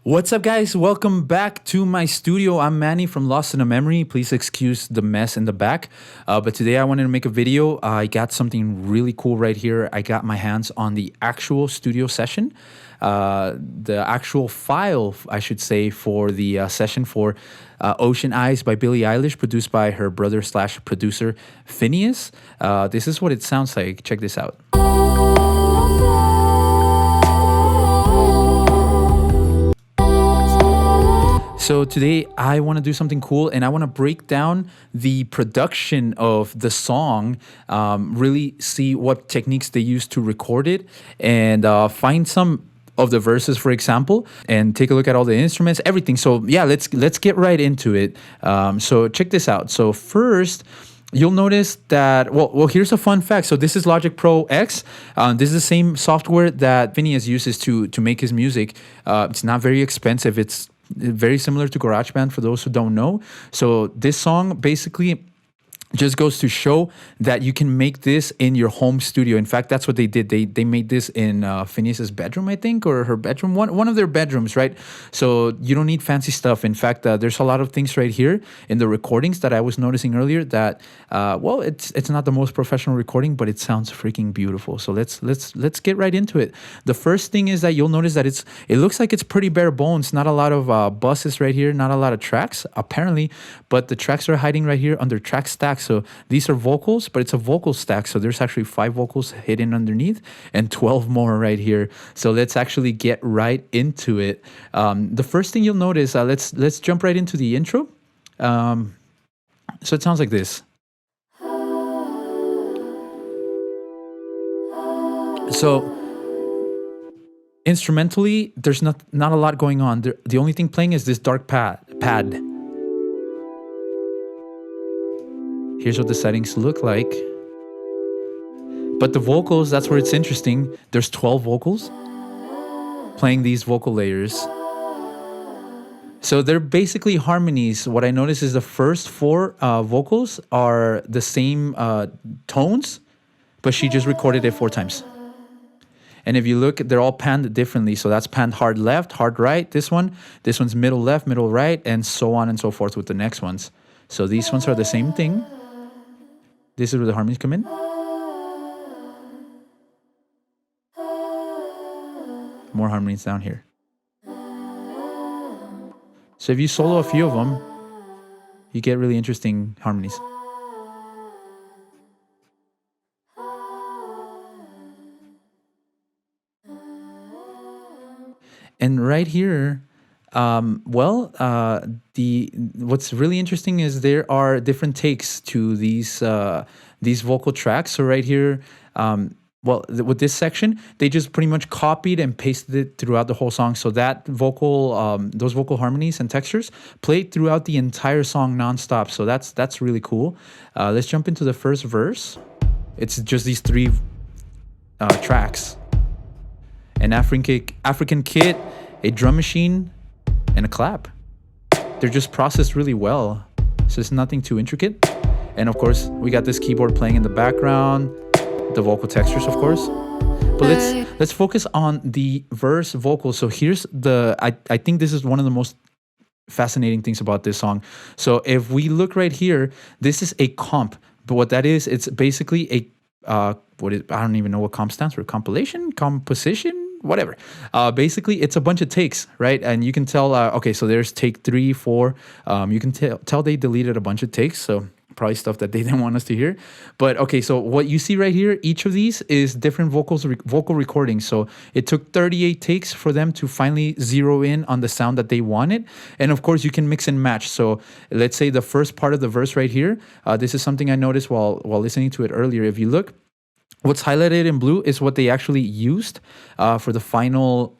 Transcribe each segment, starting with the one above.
What's up, guys? Welcome back to my studio. I'm Manny from Lost in a Memory. Please excuse the mess in the back. But today I wanted to make a video. I got something really cool right here. I got my hands on the actual studio session, the actual file, I should say, for the session for Ocean Eyes by Billie Eilish, produced by her brother slash producer Finneas. This is what it sounds like. Check this out. So today I want to do something cool and I want to break down the production of the song, really see what techniques they use to record it, and find some of the verses, for example, and take a look at all the instruments, everything. So yeah, let's get right into it. So check this out. So first, you'll notice that, well, here's a fun fact. So this is Logic Pro X. This is the same software that Finneas uses to make his music. It's not very expensive. It's very similar to GarageBand for those who don't know. So this song basically just goes to show that you can make this in your home studio. In fact, that's what they did. They made this in Finneas's bedroom, I think, or her bedroom, one of their bedrooms, right? So you don't need fancy stuff. In fact, there's a lot of things right here in the recordings that I was noticing earlier that, well, it's not the most professional recording, but it sounds freaking beautiful. So let's get right into it. The first thing is that you'll notice that it looks like it's pretty bare bones. Not a lot of buses right here, not a lot of tracks apparently, but the tracks are hiding right here under track stack. So these are vocals, but it's a vocal stack. So there's actually 5 vocals hidden underneath and 12 more right here. So let's actually get right into it. The first thing you'll notice, let's jump right into the intro. So it sounds like this. So instrumentally, there's not a lot going on. The only thing playing is this dark pad. Here's what the settings look like. But the vocals, that's where it's interesting. There's 12 vocals playing these vocal layers. So they're basically harmonies. What I notice is the first 4 vocals are the same tones, but she just recorded it 4 times. And if you look, they're all panned differently. So that's panned hard left, hard right, this one's middle left, middle right, and so on and so forth with the next ones. So these ones are the same thing. This is where the harmonies come in. More harmonies down here. So if you solo a few of them, you get really interesting harmonies. And right here, what's really interesting is there are different takes to these vocal tracks. So right here, with this section, they just pretty much copied and pasted it throughout the whole song. So that those vocal harmonies and textures played throughout the entire song nonstop. So that's really cool. Let's jump into the first verse. It's just these 3 tracks: an African kit, a drum machine, and a clap. They're just processed really well. So it's nothing too intricate. And of course, we got this keyboard playing in the background, the vocal textures, of course. But let's focus on the verse vocals. So here's I think this is one of the most fascinating things about this song. So if we look right here, this is a comp. But what that is, it's basically I don't even know what comp stands for. Compilation, composition, whatever. Basically, it's a bunch of takes, right? And you can tell, okay, so there's take 3, 4. You can tell they deleted a bunch of takes, so probably stuff that they didn't want us to hear. But okay, so what you see right here, each of these is different vocal recordings. So it took 38 takes for them to finally zero in on the sound that they wanted. And of course, you can mix and match. So let's say the first part of the verse right here, this is something I noticed while listening to it earlier. If you look, what's highlighted in blue is what they actually used for the final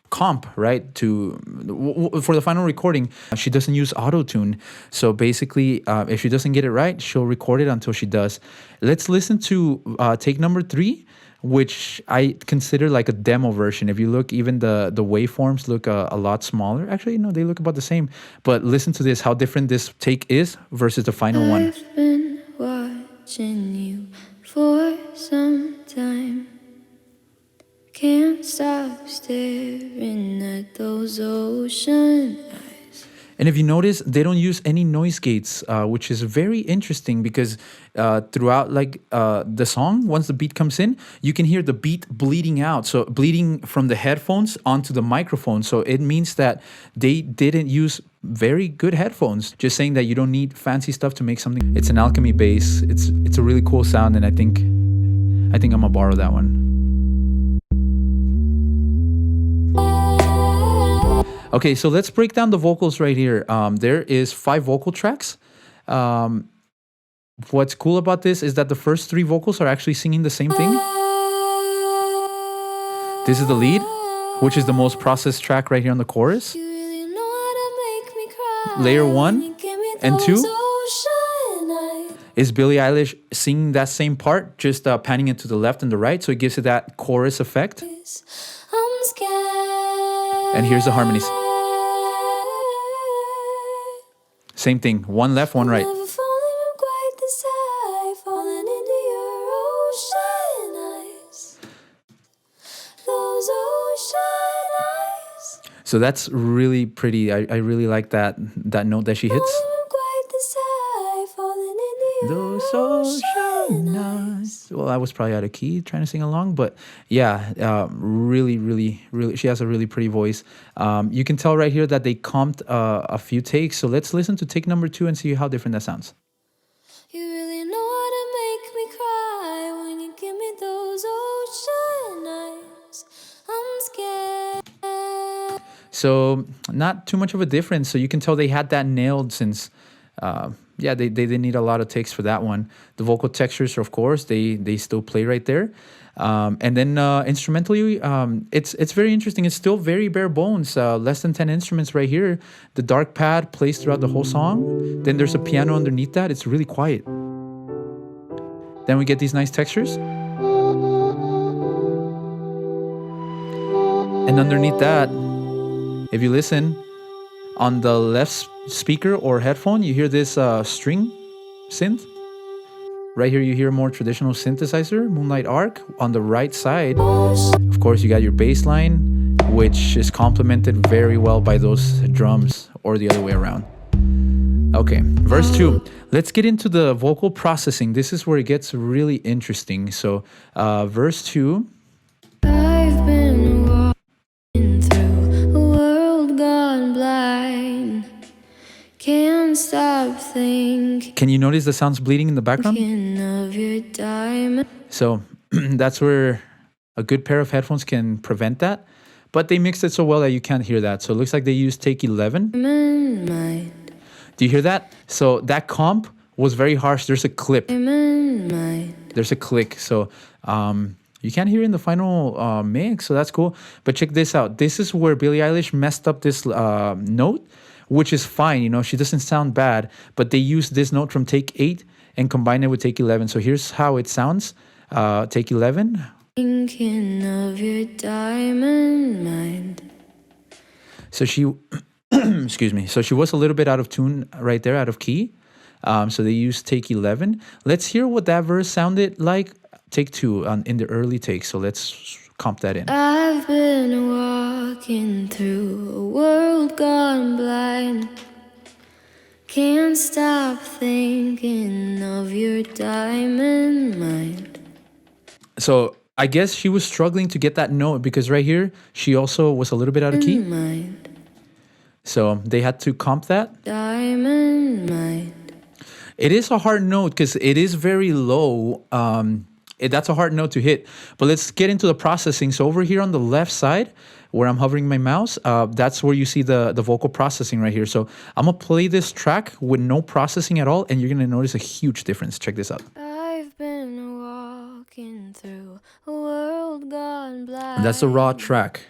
comp, right? For the final recording. She doesn't use auto-tune. So basically, if she doesn't get it right, she'll record it until she does. Let's listen to take number 3, which I consider like a demo version. If you look, even the waveforms look a lot smaller. Actually, no, they look about the same. But listen to this, how different this take is versus the final one. I've been watching you for some time. Can't stop staring at those ocean eyes. And if you notice, they don't use any noise gates, which is very interesting because throughout the song, once the beat comes in, you can hear the beat bleeding out. So bleeding from the headphones onto the microphone. So it means that they didn't use very good headphones. Just saying that you don't need fancy stuff to make something. It's an alchemy bass. It's a really cool sound, and I think I'm gonna borrow that one. Okay, so let's break down the vocals right here. There is 5 vocal tracks. What's cool about this is that the first 3 vocals are actually singing the same thing. This is the lead, which is the most processed track right here on the chorus. Layer 1 and 2 is Billie Eilish singing that same part, just panning it to the left and the right, so it gives it that chorus effect. And here's the harmonies. Same thing, one left, one right. So that's really pretty. I really like that note that she hits. Those ocean eyes. Well, I was probably out of key trying to sing along, but yeah, really, she has a really pretty voice. You can tell right here that they comped a few takes. So let's listen to take number 2 and see how different that sounds. You really know how to make me cry when you give me those ocean eyes. I'm scared. So not too much of a difference. So you can tell they had that nailed since they didn't need a lot of takes for that one. The vocal textures, of course, they still play right there. And then instrumentally, it's very interesting. It's still very bare bones. Less than 10 instruments right here. The dark pad plays throughout the whole song. Then there's a piano underneath that. It's really quiet. Then we get these nice textures. And underneath that, if you listen, on the left speaker or headphone, you hear this string synth. Right here, you hear a more traditional synthesizer, Moonlight Arc. On the right side, of course, you got your bass line, which is complemented very well by those drums, or the other way around. Okay, verse 2. Let's get into the vocal processing. This is where it gets really interesting. So, verse 2. I've been walking through a world gone blind. Can't stop thinking Can you notice the sounds bleeding in the background? of your diamond. So that's where a good pair of headphones can prevent that. But they mixed it so well that you can't hear that. So it looks like they used take 11. Mind. Do you hear that? So that comp was very harsh. There's a clip. Mind. There's a click. So you can't hear in the final mix. So that's cool. But check this out. This is where Billie Eilish messed up this note, which is fine. You know, she doesn't sound bad. But they used this note from take 8 and combined it with take 11. So here's how it sounds. Take 11. Thinking of your diamond mind. So she, excuse me. So she was a little bit out of tune right there, out of key. So they used take 11. Let's hear what that verse sounded like. Take 2 in the early take. So let's comp that in. I've been walking through a world gone blind. Can't stop thinking of your diamond mind. So I guess she was struggling to get that note because right here, she also was a little bit out of key. Mind. So they had to comp that. Diamond mind. It is a hard note because it is very low. That's a hard note to hit. But let's get into the processing. So over here on the left side, where I'm hovering my mouse, that's where you see the vocal processing right here. So I'm going to play this track with no processing at all, and you're going to notice a huge difference. Check this out. I've been walking through a world gone blind. And that's the raw track.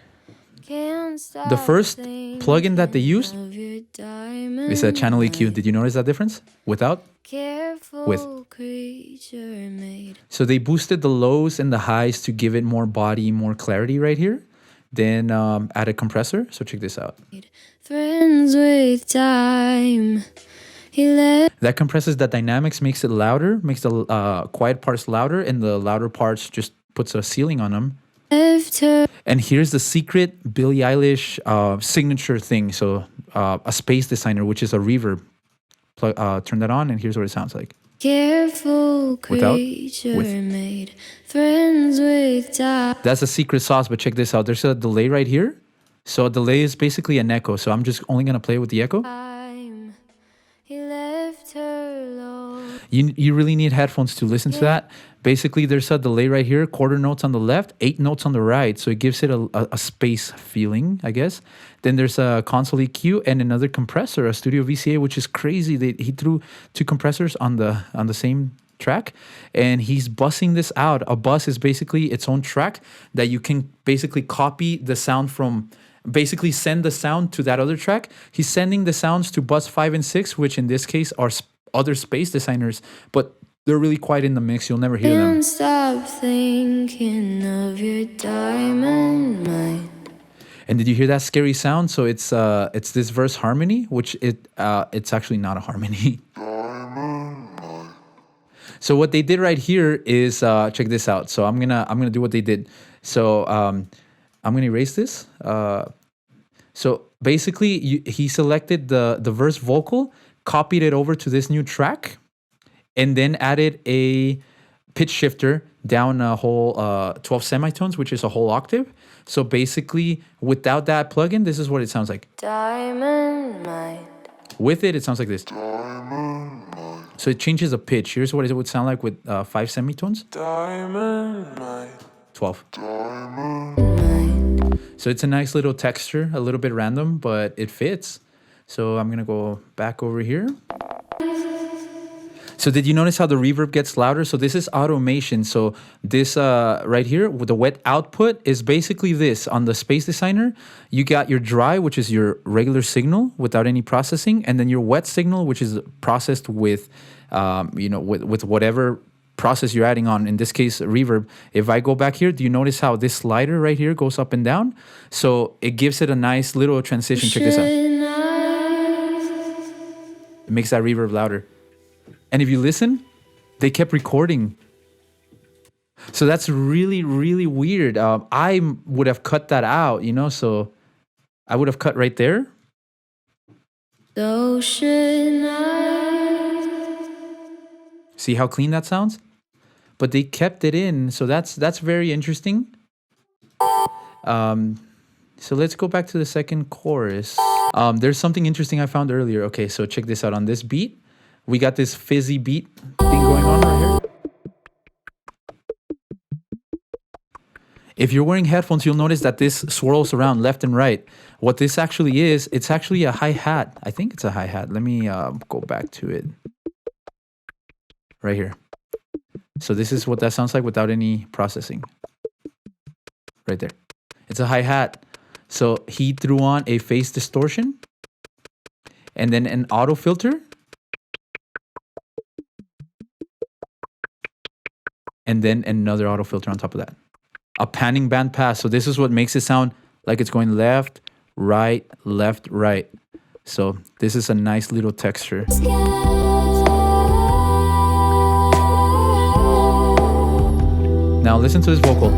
Can't stop The first plugin that they used of your diamond is a channel EQ. mind. Did you notice that difference? Without? Careful With. creature made. So they boosted the lows and the highs to give it more body, more clarity right here. Then add a compressor. So check this out. Friends with time. He let That compresses the dynamics, makes it louder, makes the quiet parts louder, and the louder parts just puts a ceiling on them. left her. And here's the secret Billie Eilish signature thing. So a space designer, which is a reverb. Turn that on, and here's what it sounds like. Careful Without? creature With. made friends with time. That's a secret sauce, but check this out. There's a delay right here. So a delay is basically an echo. So I'm just only going to play with the echo. He left her alone. You really need headphones to listen to that. Basically, there's a delay right here, quarter notes on the left, 8 notes on the right. So it gives it a space feeling, I guess. Then there's a console EQ and another compressor, a Studio VCA, which is crazy. He threw 2 compressors on the same track, and he's bussing this out. A bus is basically its own track that you can basically copy the sound from, basically send the sound to that other track. He's sending the sounds to bus 5 and 6, which in this case are other space designers, but they're really quiet in the mix. You'll never hear them. Can't stop thinking of your diamond mind. And did you hear that scary sound? So it's this verse harmony, which it's actually not a harmony. So what they did right here is check this out. So I'm gonna do what they did. So I'm gonna erase this. So basically, he selected the verse vocal, copied it over to this new track, and then added a pitch shifter down a whole 12 semitones, which is a whole octave. So basically, without that plugin, this is what it sounds like. Diamond mind. With it, it sounds like this. So it changes the pitch. Here's what it would sound like with 5 semitones. 12. So it's a nice little texture, a little bit random, but it fits. So I'm going to go back over here. So did you notice how the reverb gets louder? So this is automation. So this right here with the wet output is basically this. On the Space Designer, you got your dry, which is your regular signal without any processing, and then your wet signal, which is processed with, with whatever process you're adding on. In this case, reverb. If I go back here, do you notice how this slider right here goes up and down? So it gives it a nice little transition. Check this out. It makes that reverb louder. And if you listen, they kept recording. So that's really, really weird. I would have cut that out, so I would have cut right there. So should I. See how clean that sounds? But they kept it in, so that's very interesting. So let's go back to the second chorus. There's something interesting I found earlier. Okay, so check this out. On this beat, we got this fizzy beat thing going on right here. If you're wearing headphones, you'll notice that this swirls around left and right. What this actually is, it's actually a hi-hat. I think it's a hi-hat. Let me go back to it. Right here. So this is what that sounds like without any processing. Right there. It's a hi-hat. So he threw on a phase distortion and then an auto filter. And then another auto filter on top of that. A panning band pass. So this is what makes it sound like it's going left, right, left, right. So this is a nice little texture. Now listen to this vocal.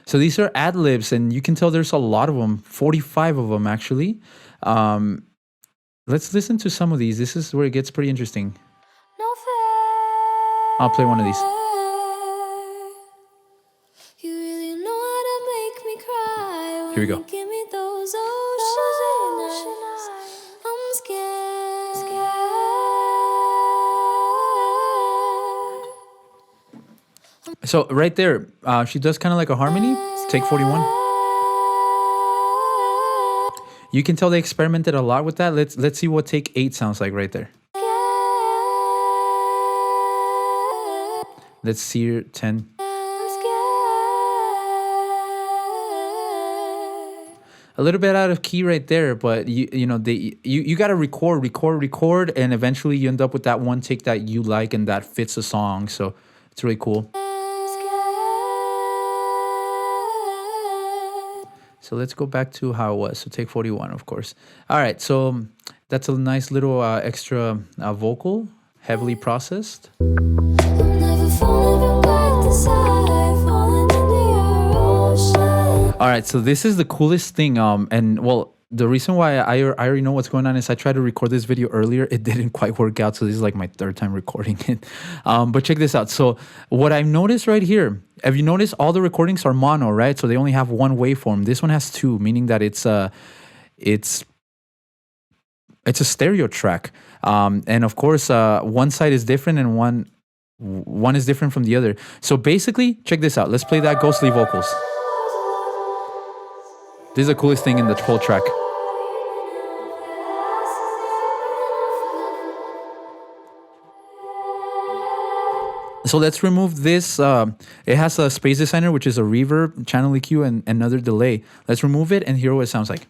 So these are ad-libs, and you can tell there's a lot of them, 45 of them actually. Let's listen to some of these. This is where it gets pretty interesting. I'll play one of these. Here we go. So right there, she does kind of like a harmony. Take 41. You can tell they experimented a lot with that. Let's see what take 8 sounds like right there. Let's see 10. A little bit out of key right there, but you got to record, and eventually you end up with that one take that you like and that fits the song. So it's really cool. So let's go back to how it was. So take 41, of course. All right, so that's a nice little extra vocal, heavily processed. falling from quite the side, falling into your ocean. All right, so this is the coolest thing. And well, the reason why I already know what's going on is I tried to record this video earlier. It didn't quite work out, so this is like my third time recording it. But check this out. So what I've noticed right here, have you noticed all the recordings are mono, right? So they only have one waveform. This one has two, meaning that it's a stereo track. And of course, one side is different and one is different from the other. So basically, check this out. Let's play that ghostly vocals. This is the coolest thing in the whole track. So let's remove this. It has a space designer, which is a reverb, channel EQ, and another delay. Let's remove it and hear what it sounds like.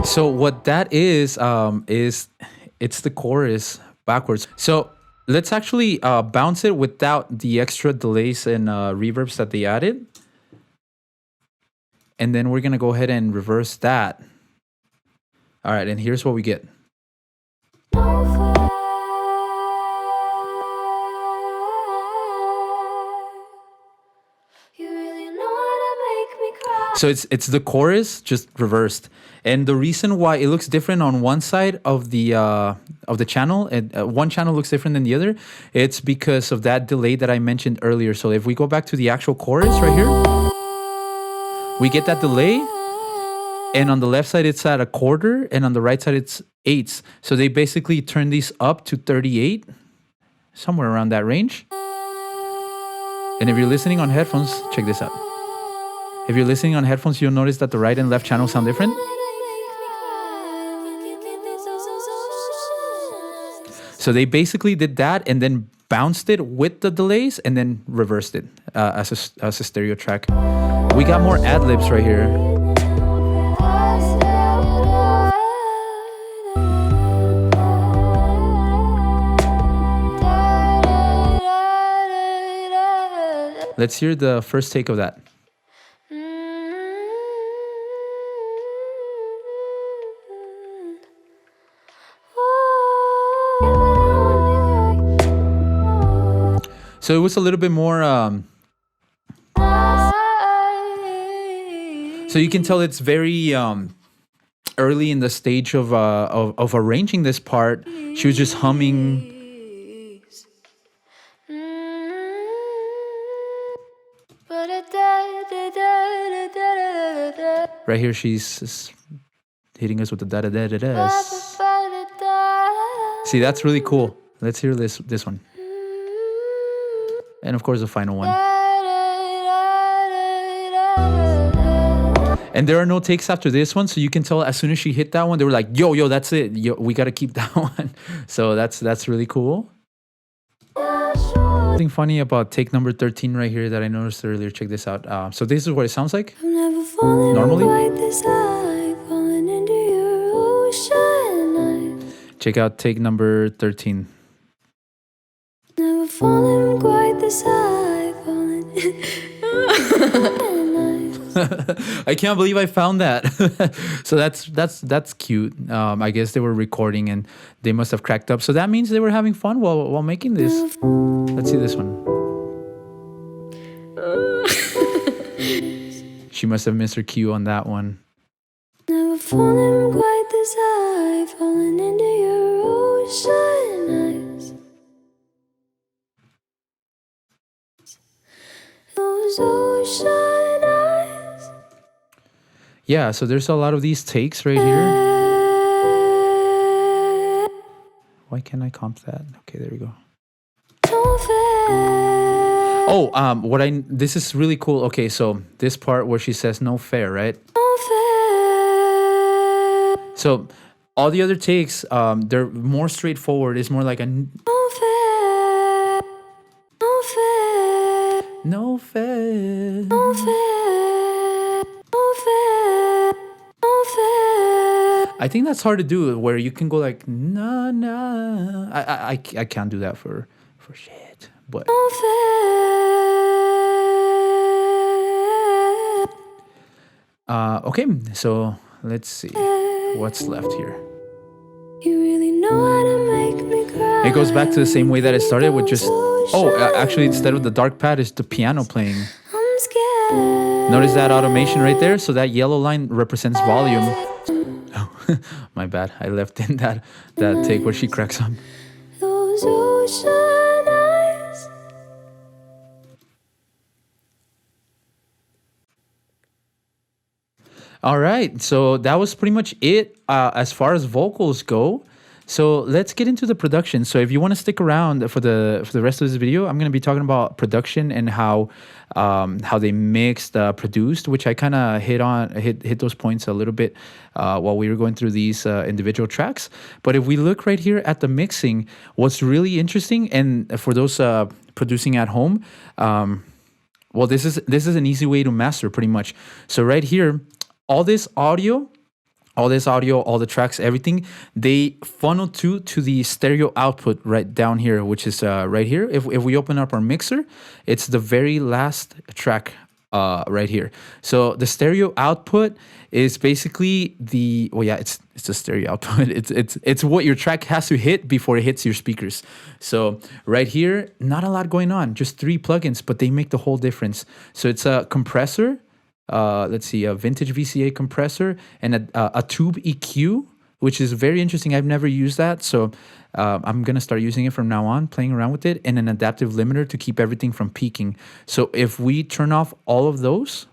So what that is it's the chorus backwards. So let's actually bounce it without the extra delays and reverbs that they added. And then we're gonna go ahead and reverse that. All right, and here's what we get. So it's the chorus just reversed, and the reason why it looks different on one side of the channel, and one channel looks different than the other, it's because of that delay that I mentioned earlier. So if we go back to the actual chorus right here, we get that delay, and on the left side it's at a quarter, and on the right side it's eighths. So they basically turn these up to 38, somewhere around that range. And if you're listening on headphones, check this out. If you're listening on headphones, you'll notice that the right and left channel sound different. So they basically did that and then bounced it with the delays and then reversed it as a stereo track. We got more ad-libs right here. Let's hear the first take of that. So it was a little bit more, so you can tell it's very early in the stage of arranging this part. She was just humming. Right here, she's hitting us with the da-da-da-da-das. See, that's really cool. Let's hear this one. And of course, the final one. And there are no takes after this one, so you can tell as soon as she hit that one, they were like, yo, that's it. Yo, we got to keep that one. So that's really cool. Something funny about take number 13 right here that I noticed earlier. Check this out. So this is what it sounds like normally. Check out take number 13. Never fallen quite this high, falling. I can't believe I found that. So that's cute. I guess they were recording and they must have cracked up. So that means they were having fun while making this. Let's see this one. She must have missed her cue on that one. Never fallen quite this high, falling into your ocean eyes. Those ocean eyes. Yeah, so there's a lot of these takes right here. Why can't I comp that? Okay, there we go. Oh, this is really cool. Okay, so this part where she says no fair, right? So all the other takes, they're more straightforward. It's more like a no fair. I think that's hard to do, where you can go like nah. I can't do that for shit. But Okay, so let's see what's left here. You really know how to make me cry. It goes back to the same way that it Give me started with those just, actually, ocean instead of the dark pad, it's the piano playing. I'm scared. Notice that automation right there? So that yellow line represents volume. Oh, my bad. I left in that take where she cracks up. Those ocean eyes. All right, so that was pretty much it as far as vocals go. So let's get into the production. So if you want to stick around for the rest of this video, I'm going to be talking about production and how they mixed, produced, which I kind of hit those points a little bit while we were going through these individual tracks. But if we look right here at the mixing, what's really interesting, and for those producing at home, well, this is an easy way to master pretty much. So right here, all this audio, all the tracks, everything, they funnel to the stereo output right down here, which is right here. If we open up our mixer, it's the very last track right here. So the stereo output is basically it's the stereo output. It's what your track has to hit before it hits your speakers. So right here, not a lot going on, just 3 plugins, but they make the whole difference. So it's a compressor. Let's see, a vintage VCA compressor and a tube EQ, which is very interesting. I've never used that, so I'm gonna start using it from now on, playing around with it, and an adaptive limiter to keep everything from peaking. So if we turn off all of those,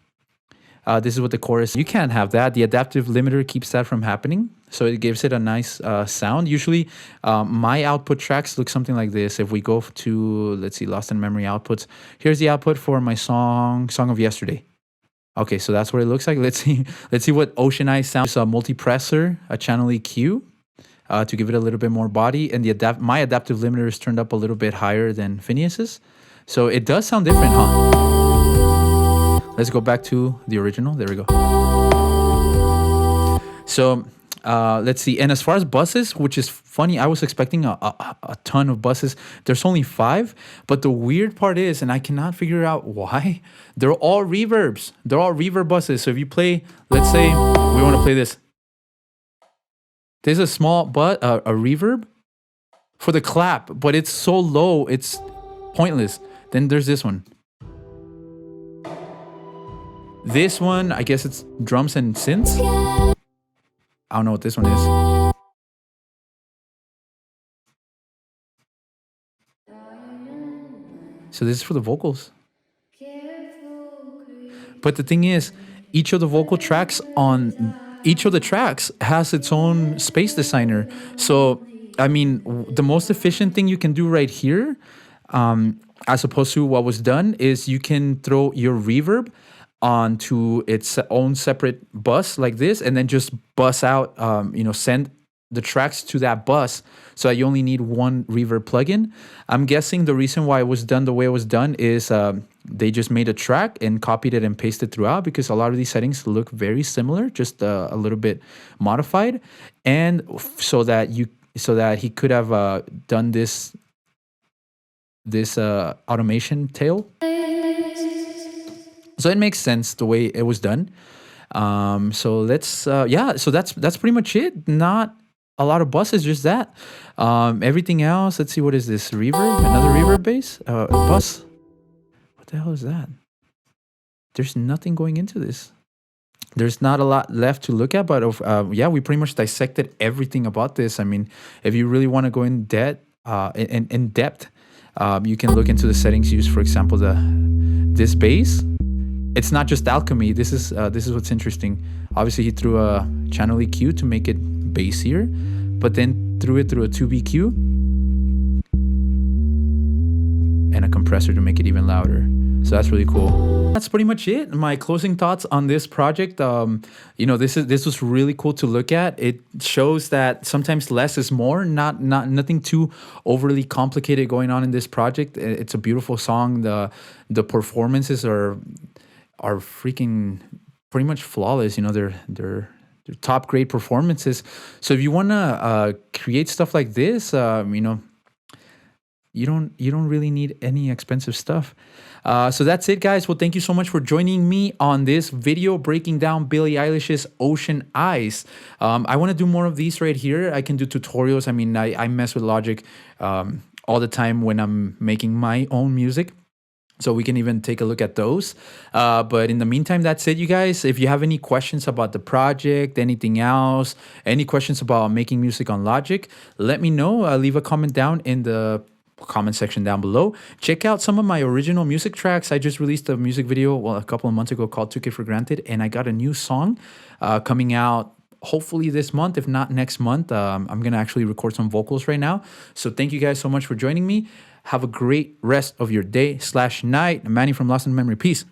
this is what the chorus. You can't have that. The adaptive limiter keeps that from happening, so it gives it a nice sound. Usually, my output tracks look something like this. If we go to, let's see, Lost in Memory outputs, here's the output for my Song of Yesterday. Okay, so that's what it looks like. Let's see what Ocean Eyes sounds. A multipressor, a channel EQ to give it a little bit more body, and my adaptive limiter is turned up a little bit higher than Finneas's, so it does sound different, huh? Let's go back to the original. There we go. So let's see. And as far as buses, which is funny, I was expecting a ton of buses. There's only 5. But the weird part is, and I cannot figure out why, they're all reverbs. They're all reverb buses. So if you play, let's say we want to play this. There's a small a reverb for the clap, but it's so low, it's pointless. Then there's this one. This one, I guess it's drums and synths. I don't know what this one is. So this is for the vocals. But the thing is, each of the vocal tracks on each of the tracks has its own space designer. So, I mean, the most efficient thing you can do right here, as opposed to what was done, is you can throw your reverb onto its own separate bus like this, and then just bus out, send the tracks to that bus, so that you only need one reverb plugin. I'm guessing the reason why it was done the way it was done is they just made a track and copied it and pasted throughout, because a lot of these settings look very similar, just a little bit modified, and so that he could have done this automation tail. So it makes sense the way it was done. So let's so that's pretty much it. Not a lot of buses, just that. Everything else, let's see, what is this? Reverb? Another reverb bass? Bus? What the hell is that? There's nothing going into this. There's not a lot left to look at, but we pretty much dissected everything about this. I mean, if you really want to go in depth, you can look into the settings used. For example, this bass. It's not just alchemy. This is what's interesting. Obviously, he threw a channel EQ to make it bassier, but then threw it through a tube EQ and a compressor to make it even louder. So that's really cool. That's pretty much it. My closing thoughts on this project. This was really cool to look at. It shows that sometimes less is more. Nothing too overly complicated going on in this project. It's a beautiful song. The performances are freaking pretty much flawless. They're top grade performances. So if you want to create stuff like this, you don't really need any expensive stuff. So that's it, guys. Well, thank you so much for joining me on this video breaking down Billie Eilish's Ocean Eyes. I want to do more of these right here. I can do tutorials. I mean, I mess with Logic all the time when I'm making my own music. So we can even take a look at those. But in the meantime, that's it, you guys. If you have any questions about the project, anything else, any questions about making music on Logic, let me know. Leave a comment down in the comment section down below. Check out some of my original music tracks. I just released a music video a couple of months ago called Took It For Granted, and I got a new song coming out hopefully this month, if not next month. I'm gonna actually record some vocals right now. So thank you guys so much for joining me. Have a great rest of your day/night. Manny from Lost in Memory. Peace.